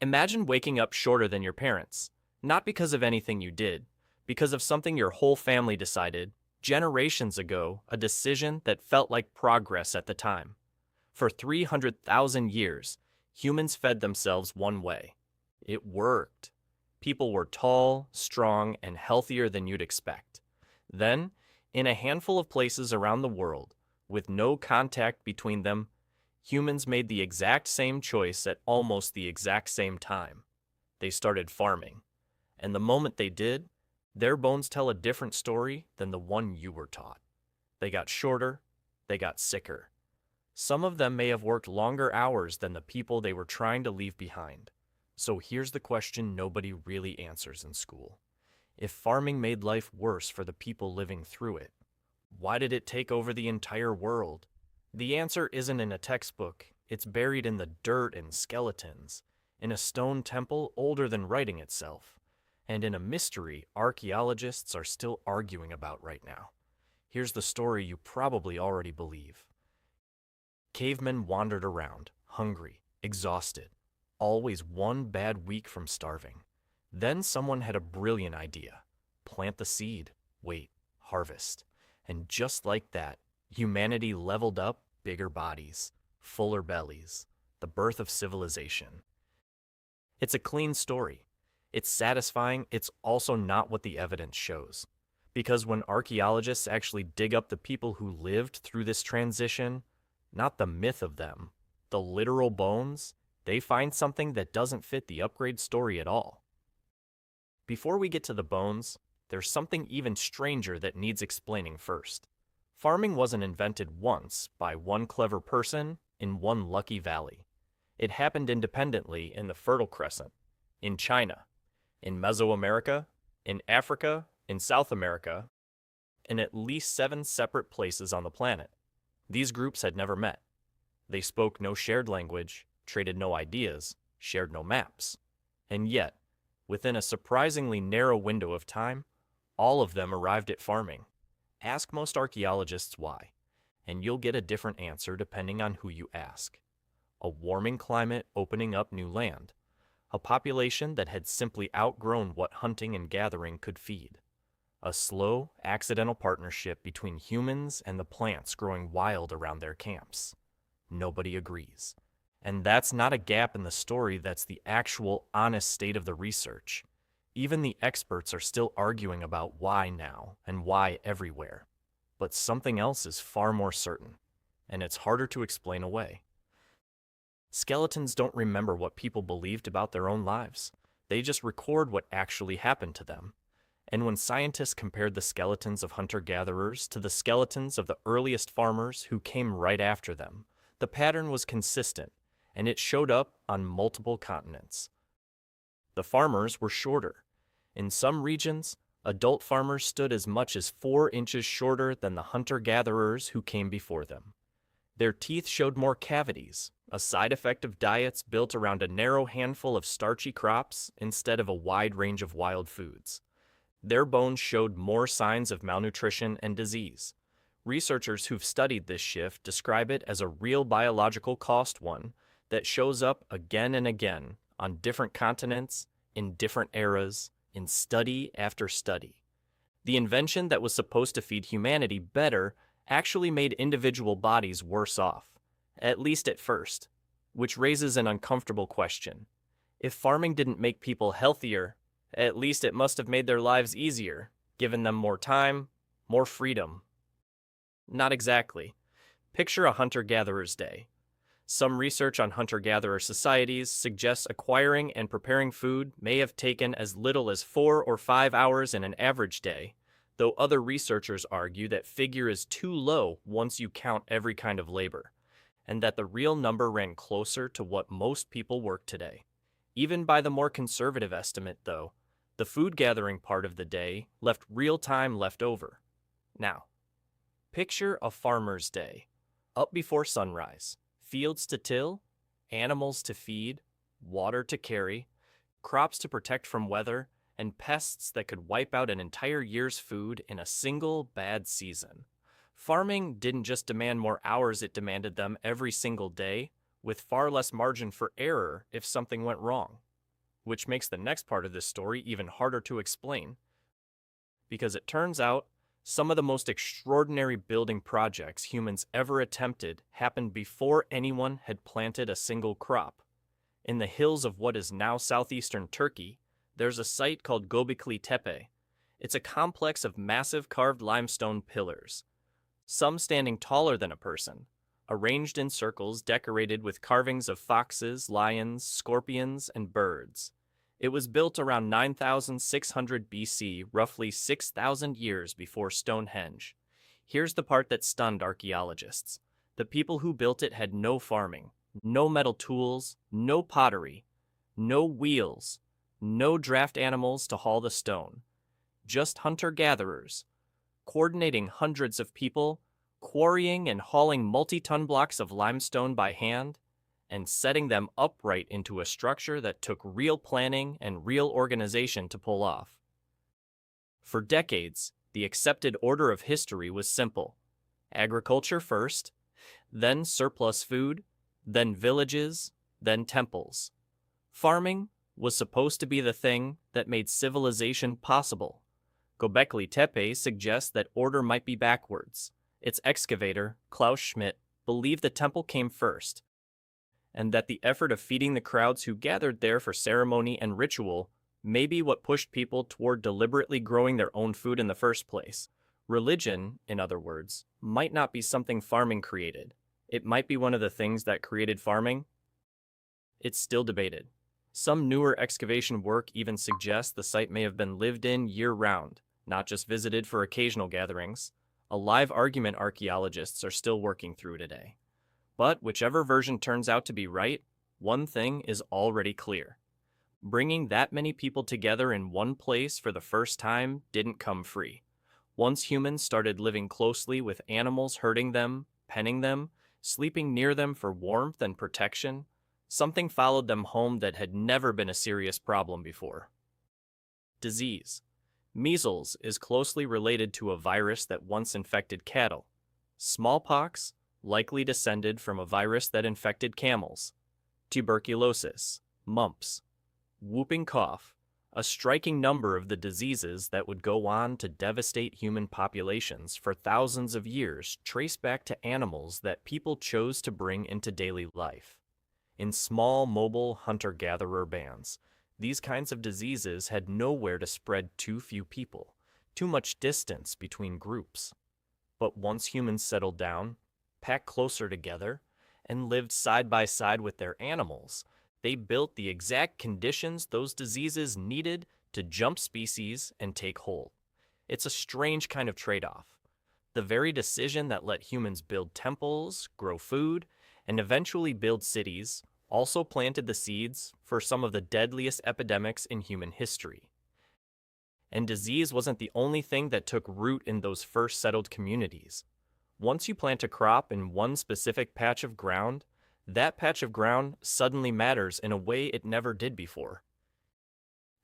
Imagine waking up shorter than your parents, not because of anything you did, because of something your whole family decided, generations ago, a decision that felt like progress at the time. For 300,000 years, humans fed themselves one way. It worked. People were tall, strong, and healthier than you'd expect. Then, in a handful of places around the world, with no contact between them, humans made the exact same choice at almost the exact same time. They started farming. And the moment they did, their bones tell a different story than the one you were taught. They got shorter, they got sicker. Some of them may have worked longer hours than the people they were trying to leave behind. So here's the question nobody really answers in school. If farming made life worse for the people living through it, why did it take over the entire world? The answer isn't in a textbook. It's buried in the dirt and skeletons, in a stone temple older than writing itself, and in a mystery archaeologists are still arguing about right now. Here's the story you probably already believe. Cavemen wandered around, hungry, exhausted, always one bad week from starving. Then someone had a brilliant idea. Plant the seed, wait, harvest. And just like that, humanity leveled up, bigger bodies, fuller bellies, the birth of civilization. It's a clean story. It's satisfying, it's also not what the evidence shows. Because when archaeologists actually dig up the people who lived through this transition, not the myth of them, the literal bones, they find something that doesn't fit the upgrade story at all. Before we get to the bones, there's something even stranger that needs explaining first. Farming wasn't invented once by one clever person in one lucky valley. It happened independently in the Fertile Crescent, in China, in Mesoamerica, in Africa, in South America, in at least 7 separate places on the planet. These groups had never met. They spoke no shared language, traded no ideas, shared no maps. And yet, within a surprisingly narrow window of time, all of them arrived at farming. Ask most archaeologists why, and you'll get a different answer depending on who you ask. A warming climate opening up new land. A population that had simply outgrown what hunting and gathering could feed. A slow, accidental partnership between humans and the plants growing wild around their camps. Nobody agrees. And that's not a gap in the story, that's the actual, honest state of the research. Even the experts are still arguing about why now and why everywhere. But something else is far more certain, and it's harder to explain away. Skeletons don't remember what people believed about their own lives. They just record what actually happened to them. And when scientists compared the skeletons of hunter-gatherers to the skeletons of the earliest farmers who came right after them, the pattern was consistent, and it showed up on multiple continents. The farmers were shorter. In some regions, adult farmers stood as much as 4 inches shorter than the hunter-gatherers who came before them. Their teeth showed more cavities, a side effect of diets built around a narrow handful of starchy crops instead of a wide range of wild foods. Their bones showed more signs of malnutrition and disease. Researchers who've studied this shift describe it as a real biological cost, one that shows up again and again on different continents, in different eras, in study after study. The invention that was supposed to feed humanity better actually made individual bodies worse off, at least at first, which raises an uncomfortable question. If farming didn't make people healthier, at least it must have made their lives easier, given them more time, more freedom. Not exactly. Picture a hunter-gatherer's day. Some research on hunter-gatherer societies suggests acquiring and preparing food may have taken as little as 4 or 5 hours in an average day, though other researchers argue that figure is too low once you count every kind of labor, and that the real number ran closer to what most people work today. Even by the more conservative estimate, though, the food gathering part of the day left real time left over. Now, picture a farmer's day. Up before sunrise, fields to till, animals to feed, water to carry, crops to protect from weather, and pests that could wipe out an entire year's food in a single bad season. Farming didn't just demand more hours, it demanded them every single day, with far less margin for error if something went wrong. which makes the next part of this story even harder to explain. Because it turns out, some of the most extraordinary building projects humans ever attempted happened before anyone had planted a single crop. In the hills of what is now southeastern Turkey, there's a site called Gobekli Tepe. It's a complex of massive carved limestone pillars, some standing taller than a person, arranged in circles decorated with carvings of foxes, lions, scorpions, and birds. It was built around 9600 BC, roughly 6,000 years before Stonehenge. Here's the part that stunned archaeologists. The people who built it had no farming, no metal tools, no pottery, no wheels, no draft animals to haul the stone. Just hunter-gatherers, coordinating hundreds of people, quarrying and hauling multi-ton blocks of limestone by hand, and setting them upright into a structure that took real planning and real organization to pull off. For decades, the accepted order of history was simple. Agriculture first, then surplus food, then villages, then temples. Farming was supposed to be the thing that made civilization possible. Gobekli Tepe suggests that order might be backwards. Its excavator, Klaus Schmidt, believed the temple came first, and that the effort of feeding the crowds who gathered there for ceremony and ritual may be what pushed people toward deliberately growing their own food in the first place. Religion, in other words, might not be something farming created. It might be one of the things that created farming. It's still debated. Some newer excavation work even suggests the site may have been lived in year-round, not just visited for occasional gatherings, a live argument archaeologists are still working through today. But whichever version turns out to be right, one thing is already clear. Bringing that many people together in one place for the first time didn't come free. Once humans started living closely with animals, herding them, penning them, sleeping near them for warmth and protection, something followed them home that had never been a serious problem before. Disease. Measles is closely related to a virus that once infected cattle. Smallpox likely descended from a virus that infected camels. Tuberculosis, mumps, whooping cough, a striking number of the diseases that would go on to devastate human populations for thousands of years trace back to animals that people chose to bring into daily life. In small, mobile hunter-gatherer bands, these kinds of diseases had nowhere to spread too few people, too much distance between groups. But once humans settled down, packed closer together, and lived side by side with their animals, they built the exact conditions those diseases needed to jump species and take hold. It's a strange kind of trade-off. The very decision that let humans build temples, grow food, and eventually build cities also planted the seeds for some of the deadliest epidemics in human history. And disease wasn't the only thing that took root in those first settled communities. Once you plant a crop in one specific patch of ground, that patch of ground suddenly matters in a way it never did before.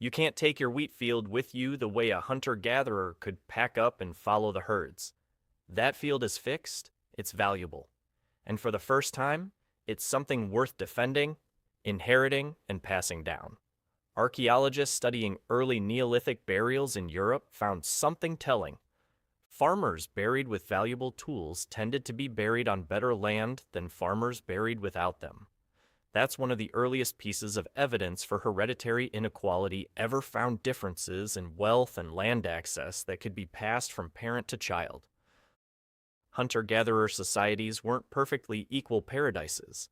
You can't take your wheat field with you the way a hunter-gatherer could pack up and follow the herds. That field is fixed, it's valuable. And for the first time, it's something worth defending, inheriting, and passing down. Archaeologists studying early Neolithic burials in Europe found something telling. Farmers buried with valuable tools tended to be buried on better land than farmers buried without them. That's one of the earliest pieces of evidence for hereditary inequality ever found differences in wealth and land access that could be passed from parent to child. Hunter-gatherer societies weren't perfectly equal paradises,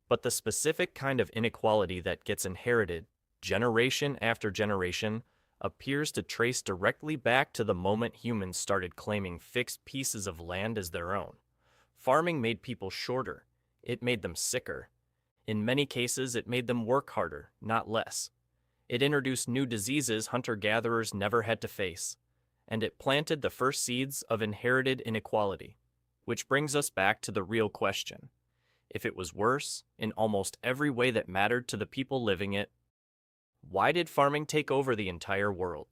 but the specific kind of inequality that gets inherited generation after generation appears to trace directly back to the moment humans started claiming fixed pieces of land as their own. Farming made people shorter. It made them sicker. In many cases, it made them work harder, not less. It introduced new diseases hunter-gatherers never had to face, and it planted the first seeds of inherited inequality. Which brings us back to the real question. If it was worse, in almost every way that mattered to the people living it, why did farming take over the entire world?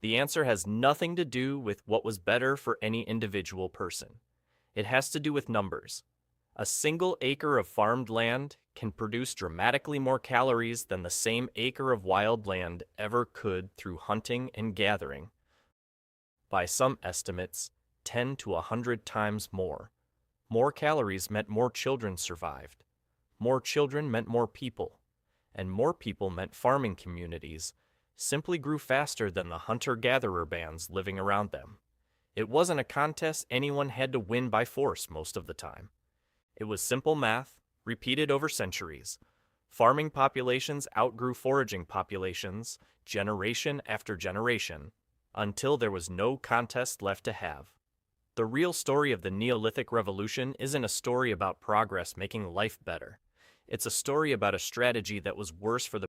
The answer has nothing to do with what was better for any individual person. It has to do with numbers. A single acre of farmed land can produce dramatically more calories than the same acre of wild land ever could through hunting and gathering. By some estimates, 10 to 100 times more. More calories meant more children survived. More children meant more people. And more people meant farming communities simply grew faster than the hunter-gatherer bands living around them. It wasn't a contest anyone had to win by force most of the time. It was simple math, repeated over centuries. Farming populations outgrew foraging populations, generation after generation, until there was no contest left to have. The real story of the Neolithic Revolution isn't a story about progress making life better. It's a story about a strategy that was worse for the